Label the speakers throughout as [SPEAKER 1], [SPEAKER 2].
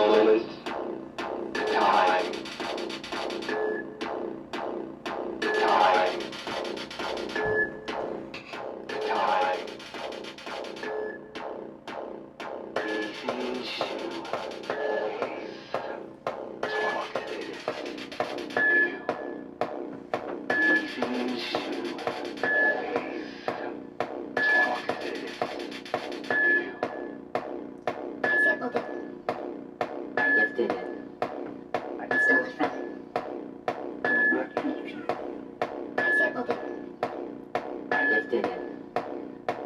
[SPEAKER 1] moment, time, time, time. These you always talkative. You. These you always talkative. You.
[SPEAKER 2] I sampled it. I gifted it. I stole it from him. I sampled it. I gifted it.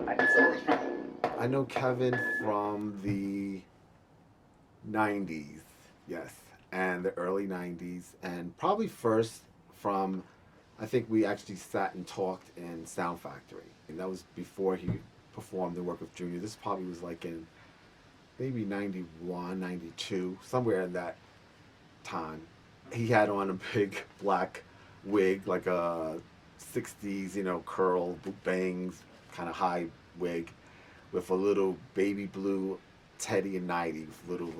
[SPEAKER 2] I stole it from him.
[SPEAKER 3] I know Kevin from the 90s, yes, and the early 90s, and probably first from, I think we actually sat and talked in Sound Factory, and that was before he performed the Work with Junior. This probably was like in maybe 91, 92, somewhere in that time. He had on a big black wig, like a 60s, curl, bangs, kind of high wig, with a little baby blue Teddy and nightie with little,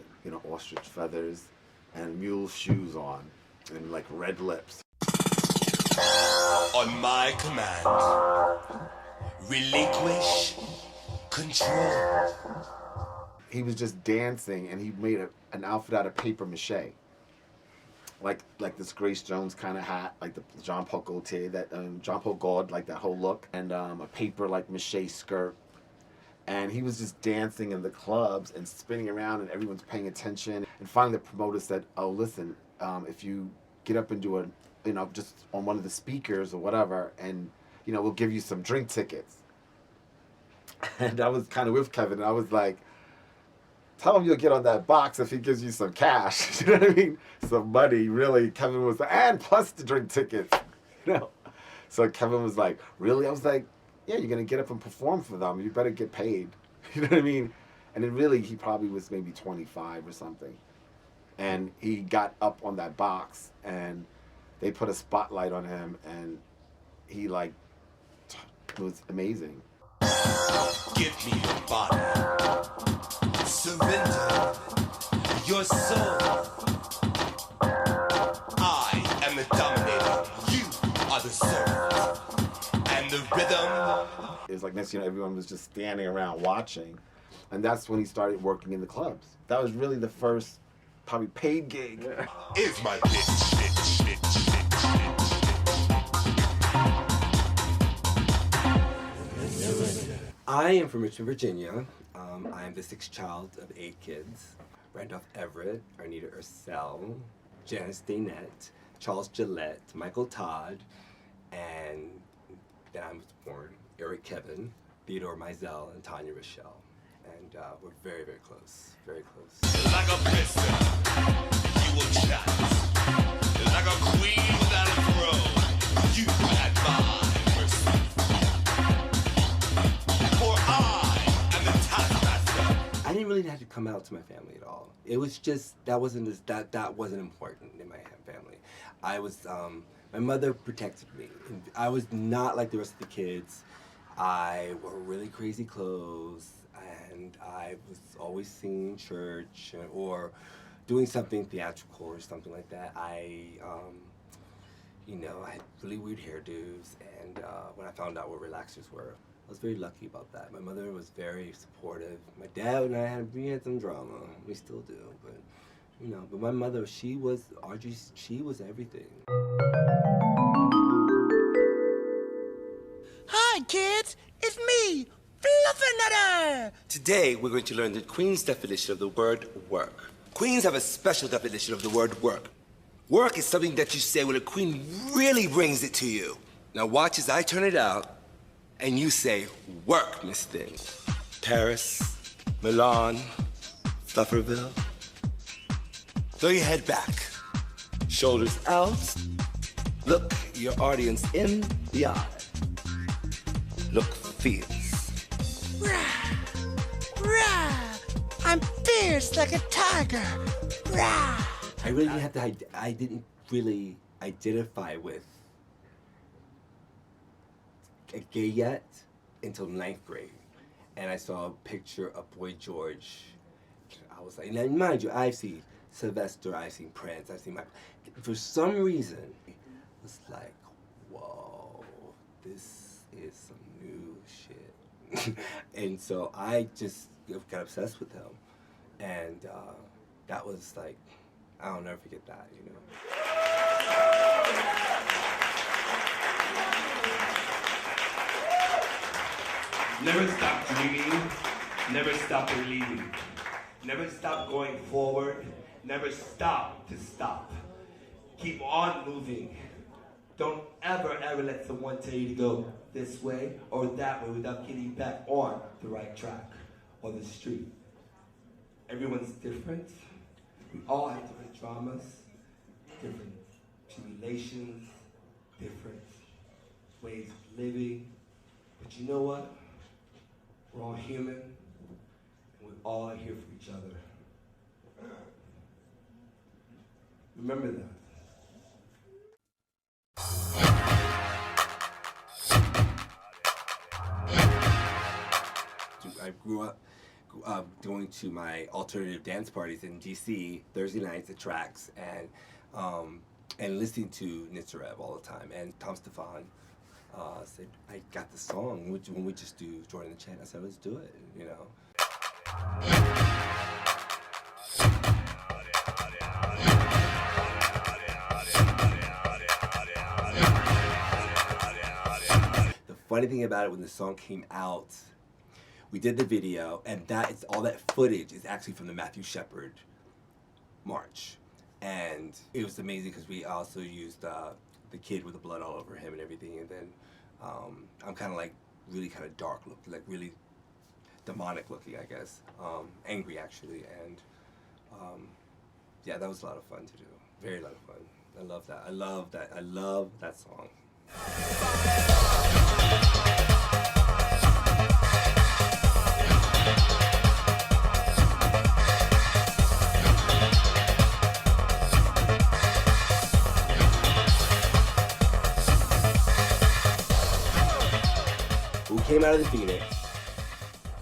[SPEAKER 3] ostrich feathers and mule shoes on and like red lips.
[SPEAKER 4] On my command, relinquish control.
[SPEAKER 3] He was just dancing, and he made an outfit out of paper mache. Like this Grace Jones kind of hat, like the Jean Paul Gaultier, Jean Paul Gauld, like that whole look, and a paper like mache skirt. And he was just dancing in the clubs and spinning around, and everyone's paying attention. And finally, the promoter said, "Oh, listen, if you get up and do just on one of the speakers or whatever, and we'll give you some drink tickets." And I was kind of with Kevin, and I was like, "Tell him you'll get on that box if he gives you some cash." You know what I mean? Some money, really. Kevin was like, and plus the drink tickets, So Kevin was like, "Really?" I was like, "Yeah, you're going to get up and perform for them. You better get paid." You know what I mean? And then really, he probably was maybe 25 or something. And he got up on that box, and they put a spotlight on him, and he, it was amazing.
[SPEAKER 4] Give me your body. Surrender your soul. I am the dominator. You are the servant. And the rhythm.
[SPEAKER 3] It was like next thing you know, everyone was just standing around watching. And that's when he started working in the clubs. That was really the first, probably paid gig.
[SPEAKER 4] Is my bitch.
[SPEAKER 5] I am from Richmond, Virginia. I am the sixth child of 8 kids. Randolph Everett, Arnita Ursell, Janice Daynette, Charles Gillette, Michael Todd, and then I was born Eric Kevin, Theodore Mizell, and Tanya Rochelle. And we're very, very close, very close.
[SPEAKER 4] Like a prisoner, you will chat. Like a queen without a throne, you at my mercy. For I am the taskmaster.
[SPEAKER 5] I didn't really have to come out to my family at all. It was just, that wasn't important in my family. I was, my mother protected me. I was not like the rest of the kids. I wore really crazy clothes, and I was always singing in church or doing something theatrical or something like that. I had really weird hairdos, and when I found out what relaxers were, I was very lucky about that. My mother was very supportive. My dad and I had some drama. We still do, but but my mother, she was everything.
[SPEAKER 6] Hi, kids. It's me, Fluffernutter.
[SPEAKER 4] Today, we're going to learn the Queen's definition of the word work. Queens have a special definition of the word work. Work is something that you say when a queen really brings it to you. Now watch as I turn it out, and you say, work, Miss Thing. Paris, Milan, Flufferville. Throw your head back, shoulders out. Look your audience in the eye. Look fierce.
[SPEAKER 6] Rah, rah. I'm fierce like a tiger. Rah.
[SPEAKER 5] I really didn't have to. I didn't really identify with a gay yet until 9th grade, and I saw a picture of Boy George. I was like, and mind you, I've seen Sylvester, I've seen Prince, I've seen for some reason, it was like, whoa, this is some new shit. And so I just got obsessed with him. And that was like, I'll never forget that, you know.
[SPEAKER 4] Never stop dreaming, never stop believing, never stop going forward, never stop to stop. Keep on moving. Don't ever let someone tell you to go this way or that way without getting back on the right track or the street. Everyone's different. We all have different traumas, different tribulations, different ways of living. But you know what? We're all human, and we're all here for each other. Remember that. I grew up going to my alternative dance parties in DC Thursday nights at Tracks and listening to Nitsarev all the time. And Tom Stefan said, I got the song, when we just do Join the Chant. I said, let's do it, you know. The funny thing about it, when the song came out, we did the video, and all that footage is actually from the Matthew Shepard March. And it was amazing because we also used the kid with the blood all over him and everything. And then I'm kind of like really kind of dark looking, like really demonic looking, I guess. Angry actually. And yeah, that was a lot of fun to do. Very lot of fun. I love that. I love that. I love that song. We came out of the Phoenix,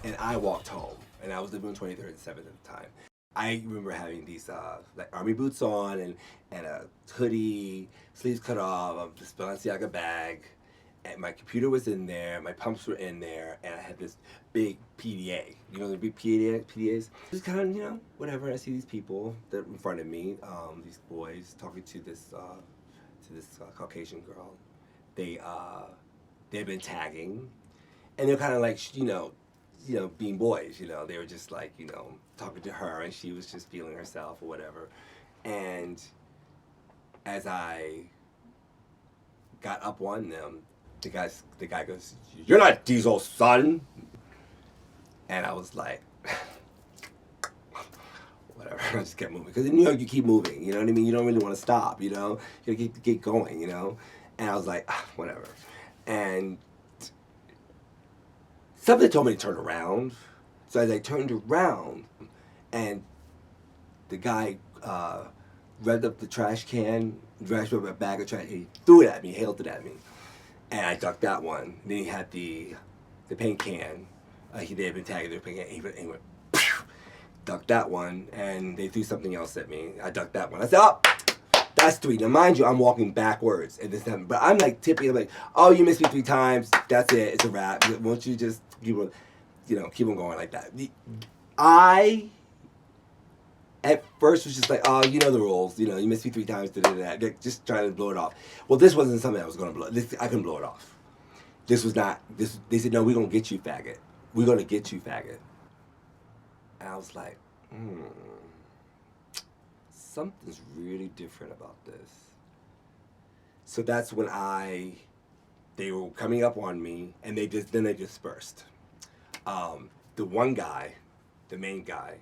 [SPEAKER 4] and I walked home, and I was living on 23rd and 7th at the time. I remember having these like army boots on and a hoodie, sleeves cut off, this Balenciaga bag, and my computer was in there, my pumps were in there, and I had this big PDA. You know the big PDAs? Just kind of, you know, whatever. I see these people that in front of me, these boys talking to this Caucasian girl. They've been tagging, and they're kind of like, you know, being boys, you know. They were just like, you know, talking to her, and she was just feeling herself or whatever. And as I got up on them, the guy goes, "You're not Diesel's son." And I was like, whatever. I just kept moving, because you know, you keep moving. You know what I mean? You don't really want to stop. You know, you gotta keep going. You know. And I was like, whatever. And something told me to turn around. So as I turned around, and the guy revved up the trash can, grabbed up a bag of trash, he threw it at me, hailed it at me. And I ducked that one. Then he had the paint can. They had been tagging the paint can, and he went, pew! Ducked that one, and they threw something else at me. I ducked that one. I said, oh! That's 3. Now, mind you, I'm walking backwards at this time, but I'm like tipping. I'm like, oh, you missed me 3 times. That's it. It's a wrap. Won't you just keep on going like that? I at first was just like, oh, you know the rules. You know, you missed me 3 times. Just trying to blow it off. Well, this wasn't something I was going to blow. I couldn't blow it off. This was not. They said, no, we're gonna get you, faggot. We're gonna get you, faggot. And I was like, something's really different about this. So that's when they were coming up on me, and they dispersed. The one guy, the main guy,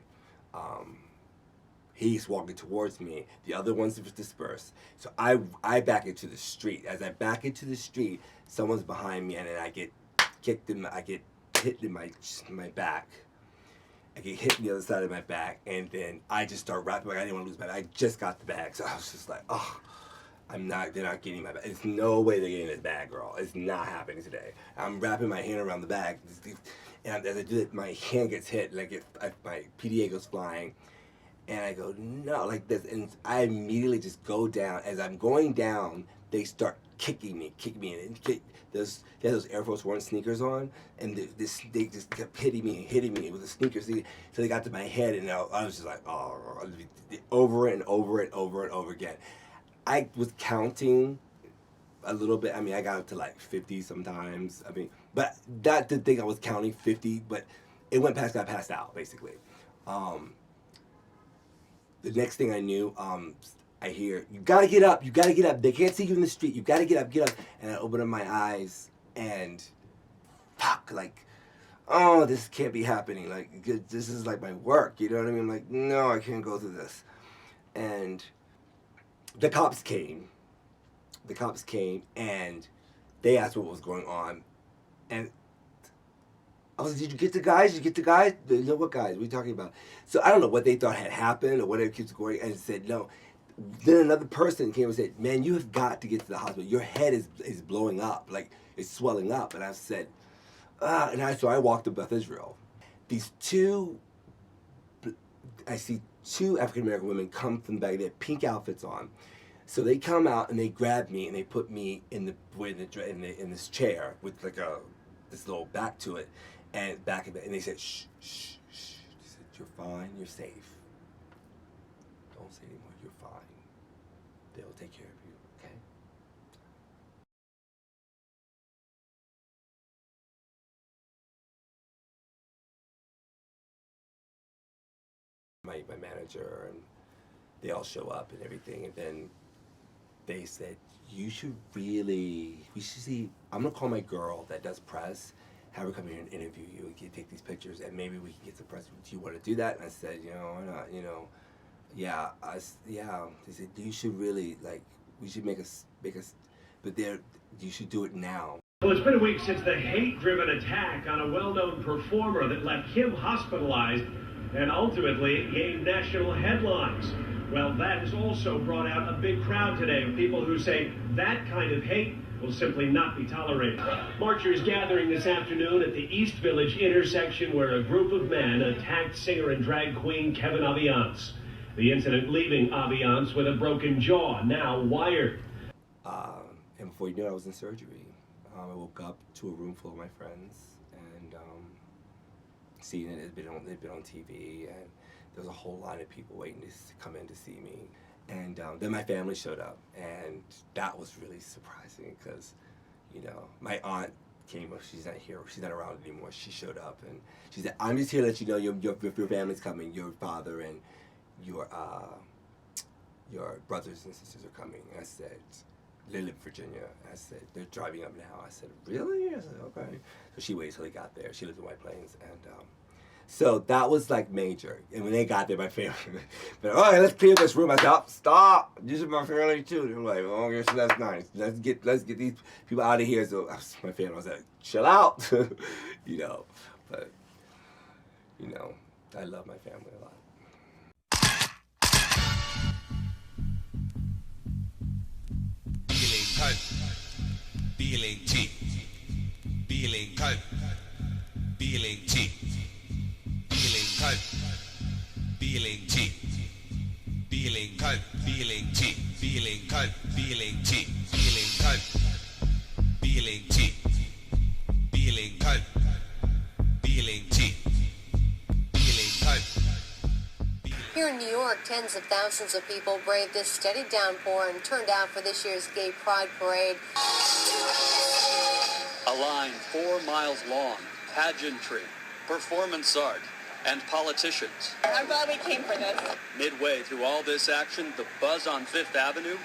[SPEAKER 4] he's walking towards me. The other ones dispersed. So I back into the street. As I back into the street, someone's behind me, and then I get kicked I get hit in my back. I get hit on the other side of my back, and then I just start rapping like I didn't want to lose my bag. I just got the bag, so I was just like, oh.
[SPEAKER 5] they're not getting my bag. There's no way they're getting this bag, girl. It's not happening today. I'm wrapping my hand around the bag, and as I do it, my hand gets hit, like if my PDA goes flying, and I go, no, like this, and I immediately just go down. As I'm going down, they start kicking me, and they have those Air Force One sneakers on, and they just kept hitting me with the sneakers, so they got to my head, and I was just like, oh, over and over again. I was counting a little bit. I mean, I got up to like 50 sometimes. I mean, but that didn't think I was counting 50, but it went past, got passed out, basically. The next thing I knew, I hear, you gotta get up, they can't see you in the street, you gotta get up. And I open up my eyes, and fuck, like, oh, this can't be happening, like, this is like my work, you know what I mean? Like, no, I can't go through this. And the cops came, and they asked what was going on, and I was like, did you get the guys? You know, what guys? What are you talking about? So I don't know what they thought had happened or whatever keeps going, and said no. Then another person came and said, man, you have got to get to the hospital. Your head is blowing up, like it's swelling up. And I said, so I walked to Beth Israel. I see two African American women come from the back. They have pink outfits on. So they come out and they grab me and they put me in this chair with like this little back to it, and back of it, and they said, shh. They said, you're fine, you're safe. Don't say anymore, you're fine. They'll take care of you, okay? My manager, and they all show up and everything, and then they said, we should see, I'm gonna call my girl that does press, have her come here and interview you and take these pictures, and maybe we can get some press. Do you want to do that? And I said, why not, yeah. They said, you should really, like, we should make us, but you should do it now.
[SPEAKER 7] Well, it's been a week since the hate-driven attack on a well-known performer that left him hospitalized and ultimately gained national headlines. Well, that has also brought out a big crowd today of people who say that kind of hate will simply not be tolerated. Marchers gathering this afternoon at the East Village intersection where a group of men attacked singer and drag queen Kevin Aviance. The incident leaving Aviance with a broken jaw, now wired.
[SPEAKER 5] And before you knew it, I was in surgery. I woke up to a room full of my friends, and seeing it had been on TV, and there was a whole line of people waiting to come in to see me. And then my family showed up, and that was really surprising because, my aunt came. She's not here. She's not around anymore. She showed up, and she said, "I'm just here to let you know your family's coming. Your father and your brothers and sisters are coming." And I said, "They live in Virginia." I said, "They're driving up now." I said, "Really?" I said, "Okay." So she waited till they got there. She lives in White Plains, and so that was like major. And when they got there, my family, but all right, let's clear this room. I said, "Oh, stop! These are my family too." They're like, "Oh, yes, that's nice. Let's get these people out of here." So my family was like, "Chill out," But I love my family a lot.
[SPEAKER 8] Feeling cheap. Feeling cold. Feeling cheap. Feeling cold. Feeling cheap. Feeling cold. Feeling cheap. Feeling cold. Feeling cheap. Feeling cold. Feeling cheap. Feeling cold. Feeling cheap. Feeling cold.
[SPEAKER 9] Here in New York, tens of thousands of people braved this steady downpour and turned out for this year's Gay Pride Parade.
[SPEAKER 10] A line 4 miles long, pageantry, performance art, and politicians.
[SPEAKER 11] I'm glad we came for this.
[SPEAKER 10] Midway through all this action, the buzz on Fifth Avenue,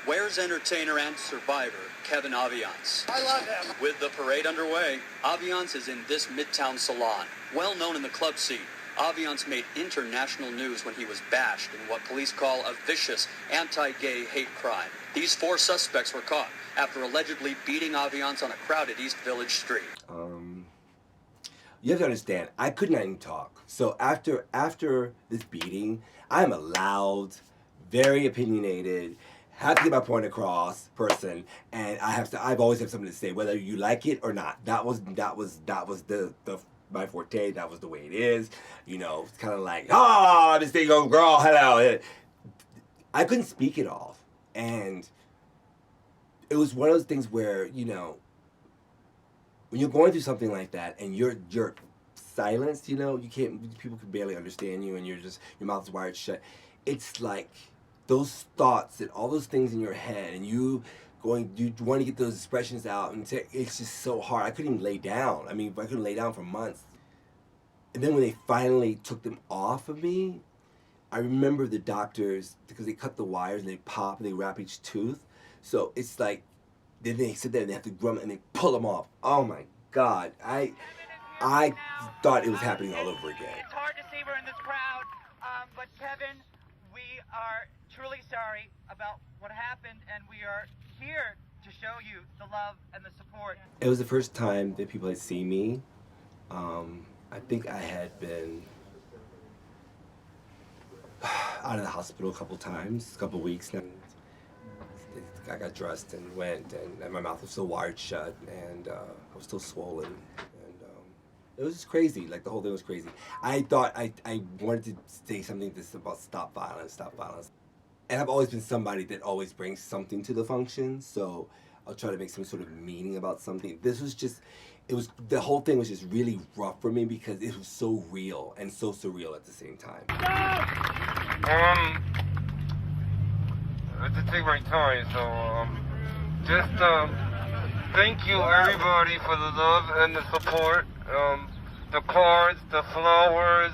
[SPEAKER 10] where's entertainer and survivor Kevin Aviance?
[SPEAKER 11] I love him.
[SPEAKER 10] With the parade underway, Aviance is in this Midtown salon. Well known in the club scene, Aviance made international news when he was bashed in what police call a vicious anti-gay hate crime. These 4 suspects were caught after allegedly beating Aviance on a crowded East Village street.
[SPEAKER 5] You have to understand, I could not even talk. So after this beating, I'm a loud, very opinionated, have to get my point across person, and I've always have something to say, whether you like it or not. That was the my forte. That was the way it is. You know, it's kind of like, this thing goes, girl, hello. I couldn't speak it all, and it was one of those things where, you know, when you're going through something like that and you're silenced, you know, people can barely understand you, and your mouth is wired shut. It's like those thoughts and all those things in your head, and you want to get those expressions out, and it's just so hard. I couldn't even lay down. I mean, I couldn't lay down for months. And then when they finally took them off of me, I remember the doctors, because they cut the wires and they pop and they wrap each tooth. So it's like, then they sit there and they have to grumble and they pull them off. Oh my God. I thought it was happening all over again.
[SPEAKER 11] It's hard to see we're in this crowd, but Kevin, we are truly sorry about what happened, and we are here to show you the love and the support.
[SPEAKER 5] It was the first time that people had seen me. I think I had been out of the hospital a couple weeks now. I got dressed and went, and my mouth was still wired shut, and I was still swollen, and it was just crazy. Like, the whole thing was crazy. I thought I wanted to say something about stop violence. And I've always been somebody that always brings something to the function, so I'll try to make some sort of meaning about something. This was just, the whole thing was just really rough for me because it was so real and so surreal at the same time.
[SPEAKER 12] I have to take my time, so just thank you everybody for the love and the support. The cards, the flowers.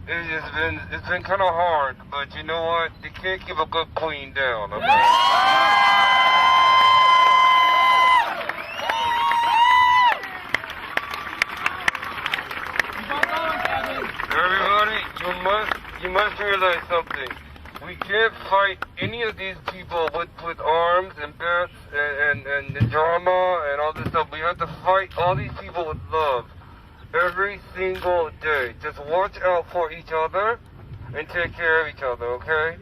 [SPEAKER 12] It's been kind of hard, but you know what? You can't keep a good queen down. Okay? Everybody, you must realize something. We can't fight any of these people with arms and bats and drama and all this stuff. We have to fight all these people with love every single day. Just watch out for each other and take care of each other, okay?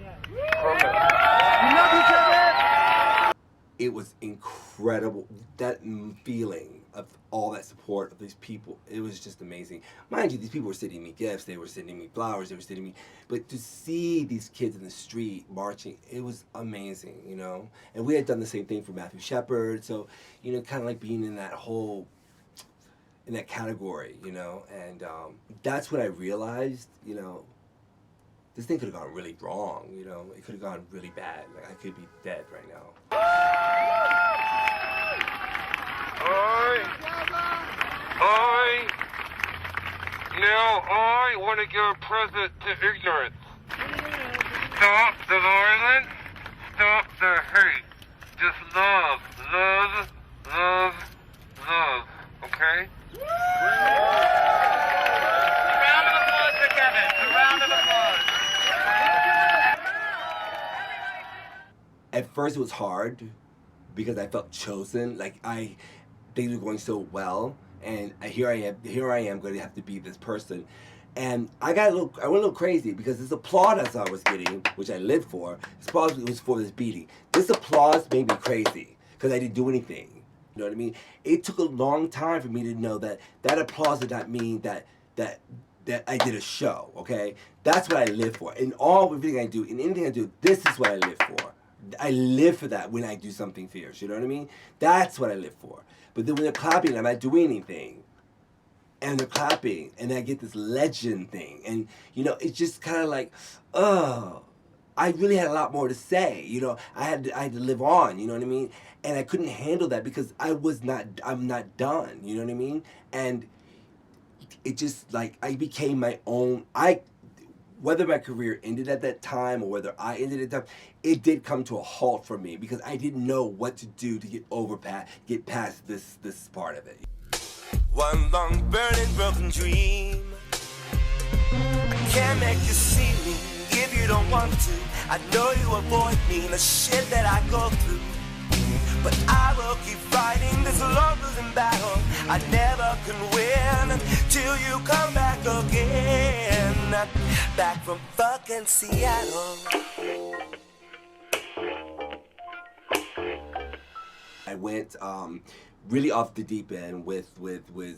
[SPEAKER 5] It was incredible, that feeling of all that support of these people. It was just amazing. Mind you, these people were sending me gifts, they were sending me flowers, they were sending me, but to see these kids in the street marching, it was amazing, you know? And we had done the same thing for Matthew Shepard, so, you know, kind of like being in that whole, in that category, you know? And that's when I realized, you know, this thing could have gone really wrong, you know? It could have gone really bad. Like, I could be dead right now.
[SPEAKER 12] I want to give a present to ignorance. Stop the violence, stop the hate. Just love, love, love, love, okay?
[SPEAKER 11] A round of applause for Kevin. A round of applause.
[SPEAKER 5] At first it was hard because I felt chosen. Like, things were going so well, and here I am going to have to be this person. And I went a little crazy because this applause I was getting, which I lived for, it was for this beating. This applause made me crazy because I didn't do anything. You know what I mean? It took a long time for me to know that that applause did not mean that I did a show, okay? That's what I live for. In everything I do, in anything I do, this is what I live for. I live for that when I do something fierce, you know what I mean? That's what I live for. But then when they're clapping, I'm not doing anything. And they're clapping, and I get this legend thing. And, you know, it's just kind of like, oh, I really had a lot more to say, you know? I had to live on, you know what I mean? And I couldn't handle that because I'm not done, you know what I mean? And it just, like, I became my own, whether my career ended at that time or whether I ended at that time, it did come to a halt for me because I didn't know what to do to get past this part of it.
[SPEAKER 13] One long burning broken dream can't make you see me if you don't want to. I know you avoid me, the shit that I go through, but I will keep fighting this long losing battle. I never can win till you come back again, back from fucking Seattle.
[SPEAKER 5] I went really off the deep end with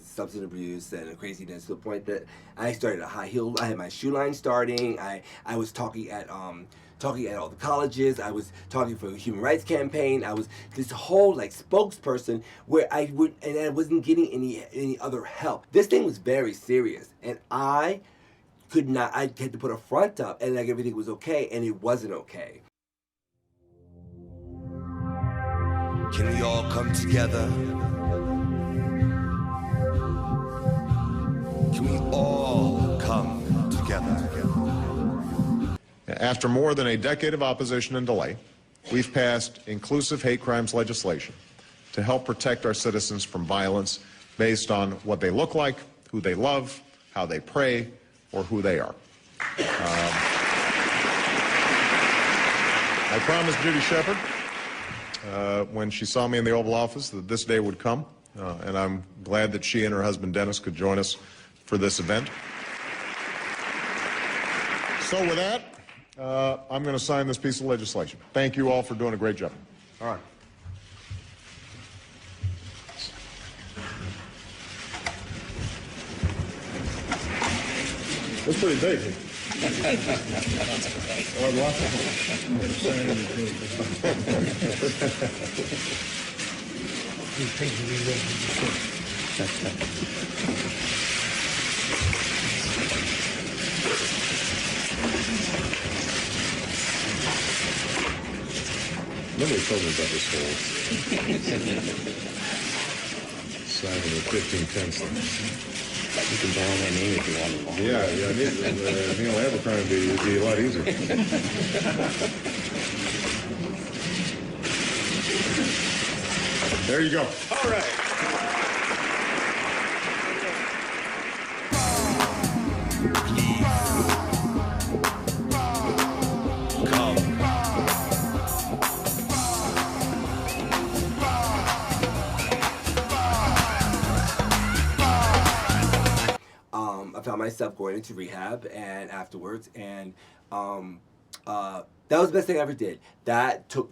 [SPEAKER 5] substance abuse and craziness to the point that I started a high heel. I had my shoe line starting. I was talking at all the colleges. I was talking for the human rights campaign. I was this whole like spokesperson where I wasn't getting any other help. This thing was very serious, and I could not. I had to put a front up, and like everything was okay, and it wasn't okay.
[SPEAKER 4] Can we all come together? Can we all come together?
[SPEAKER 14] After more than a decade of opposition and delay, we've passed inclusive hate crimes legislation to help protect our citizens from violence based on what they look like, who they love, how they pray, or who they are. I promised Judy Shepard when she saw me in the Oval Office that this day would come, and I'm glad that she and her husband Dennis could join us for this event. So with that, I'm going to sign this piece of legislation. Thank you all for doing a great job. All right. That's pretty big. Nobody told me about this whole signing of 15 cents thing. You can borrow my name if you want to. Yeah, Neil Abercrombie would be a lot easier. There you go. All right.
[SPEAKER 5] I found myself going into rehab and afterwards, and that was the best thing I ever did. That took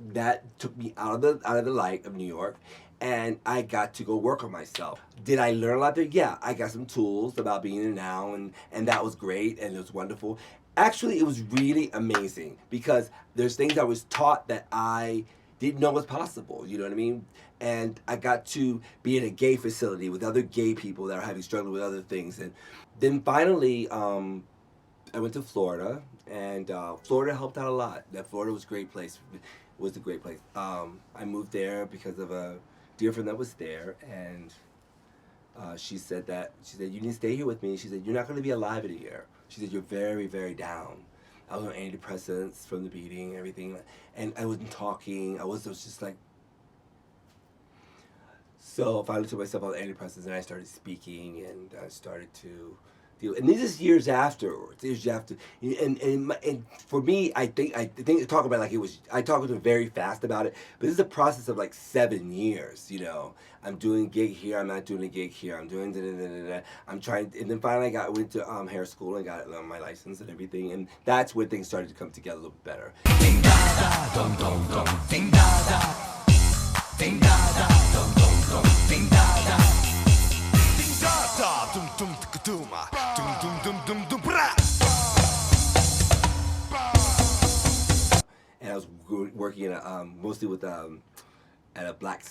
[SPEAKER 5] me out of the light of New York, and I got to go work on myself. Did I learn a lot there? Yeah, I got some tools about being there now, and that was great, and it was wonderful. Actually, it was really amazing because there's things I was taught that I didn't know was possible, you know what I mean? And I got to be in a gay facility with other gay people that are having struggled with other things. And then finally, I went to Florida, and Florida helped out a lot. That Florida was a great place. Was a great place. I moved there because of a dear friend that was there, and she said, you need to stay here with me. She said, you're not going to be alive in a year. She said, you're very, very down. I was on antidepressants from the beating and everything, and I wasn't talking. I was just like. So I finally took myself on antidepressants, and I started speaking, and I started to deal. And this is years afterwards. Years after, and for me, I think talk about it like it was. I talked to him very fast about it, but this is a process of like 7 years. You know, I'm doing a gig here. I'm not doing a gig here. I'm doing I'm trying, and then finally I went to hair school and got my license and everything, and that's when things started to come together a little bit better. Ding da da, dum dum dum, ding da da, ding da da, dum dum dum, ding da da, ding da da, dum dum dum dum dum dum dum bra. And I was working at mostly with at a black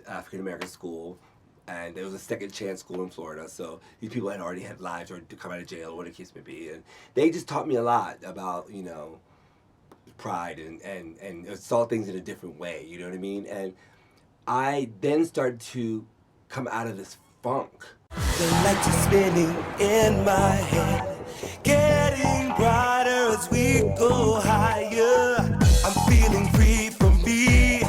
[SPEAKER 5] African American school, and there was a second chance school in Florida. So these people had already had lives or to come out of jail, or whatever the case may be, and they just taught me a lot about pride and saw things in a different way. You know what I mean? And I then started to come out of this funk.
[SPEAKER 13] The lights are spinning in my head, getting brighter as we go higher. I'm feeling free from me.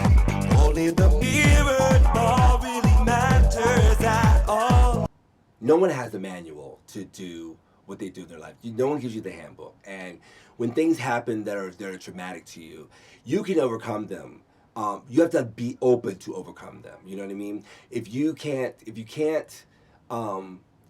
[SPEAKER 13] Only the mirror all really matters at all.
[SPEAKER 5] No one has a manual to do what they do in their life. No one gives you the handbook. And when things happen that are traumatic to you, you can overcome them. You have to be open to overcome them. You know what I mean? If you can't,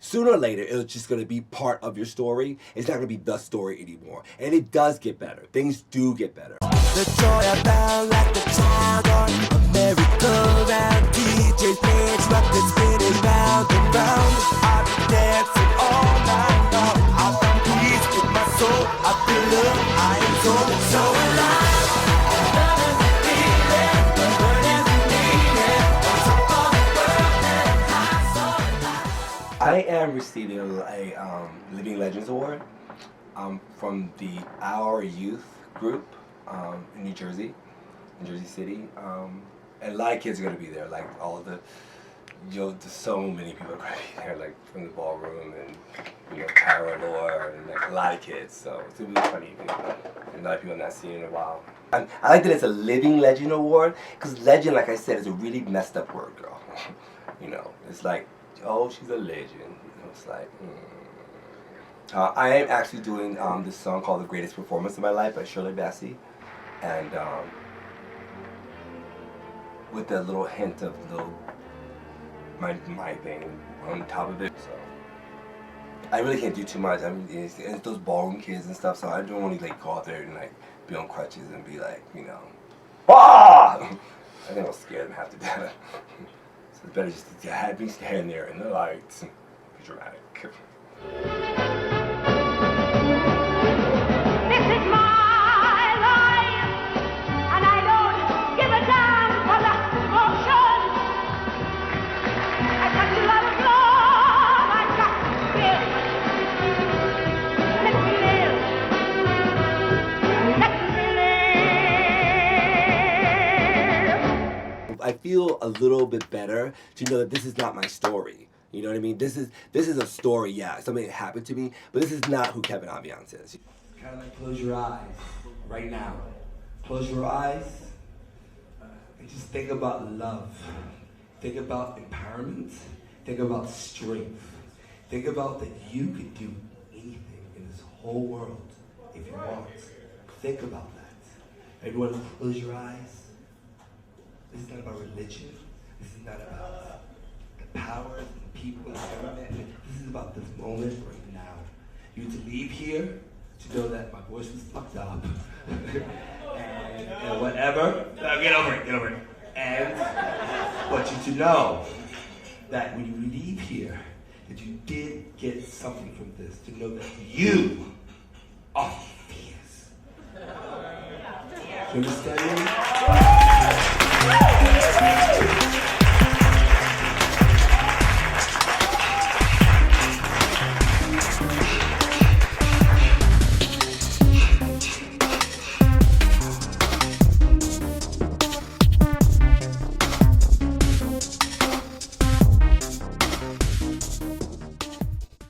[SPEAKER 5] sooner or later, it's just going to be part of your story. It's not going to be the story anymore. And it does get better. Things do get better.
[SPEAKER 13] The joy I found like the child on a merry-go-round. DJ plays records spinning round and round. I've been dancing all night long. I found peace with my soul. I feel love, I am so alive.
[SPEAKER 5] I am receiving a Living Legends Award from the Our Youth group in New Jersey City. And a lot of kids are going to be there, like all the, there's so many people are going to be there, like from the ballroom and, Tara, Laura, and like a lot of kids. So it's going to be a fun evening. And a lot of people I've not seen in a while. And I like that it's a Living Legend Award, because legend, like I said, is a really messed up word, girl. It's like, oh, she's a legend. It's like, I am actually doing this song called The Greatest Performance of My Life by Shirley Bassey. And with a little hint of my thing on top of it. So I really can't do too much. I mean, it's those ballroom kids and stuff, so I don't want to like go out there and like be on crutches and be like, ah! I think I'll scare them half to death. So it's better just to have me stand there in the lights and be dramatic.
[SPEAKER 15] This is my life, and I don't give a damn for the emotion. I got a lot of love, I got to give. Let me live. Let me live.
[SPEAKER 5] I feel a little bit better to know that this is not my story. You know what I mean? This is a story, yeah, something that happened to me, but this is not who Kevin Aviance is.
[SPEAKER 16] Kind of like close your eyes right now. Close your eyes and just think about love. Think about empowerment. Think about strength. Think about that you could do anything in this whole world if you want. Think about that. Everyone, close your eyes. This is not about religion. This is not about the power and people and government. This is about this moment right now. You to leave here to know that my voice was fucked up. and whatever. Get over it. And I want you to know that when you leave here, that you did get something from this. To know that you are fierce. You understand me?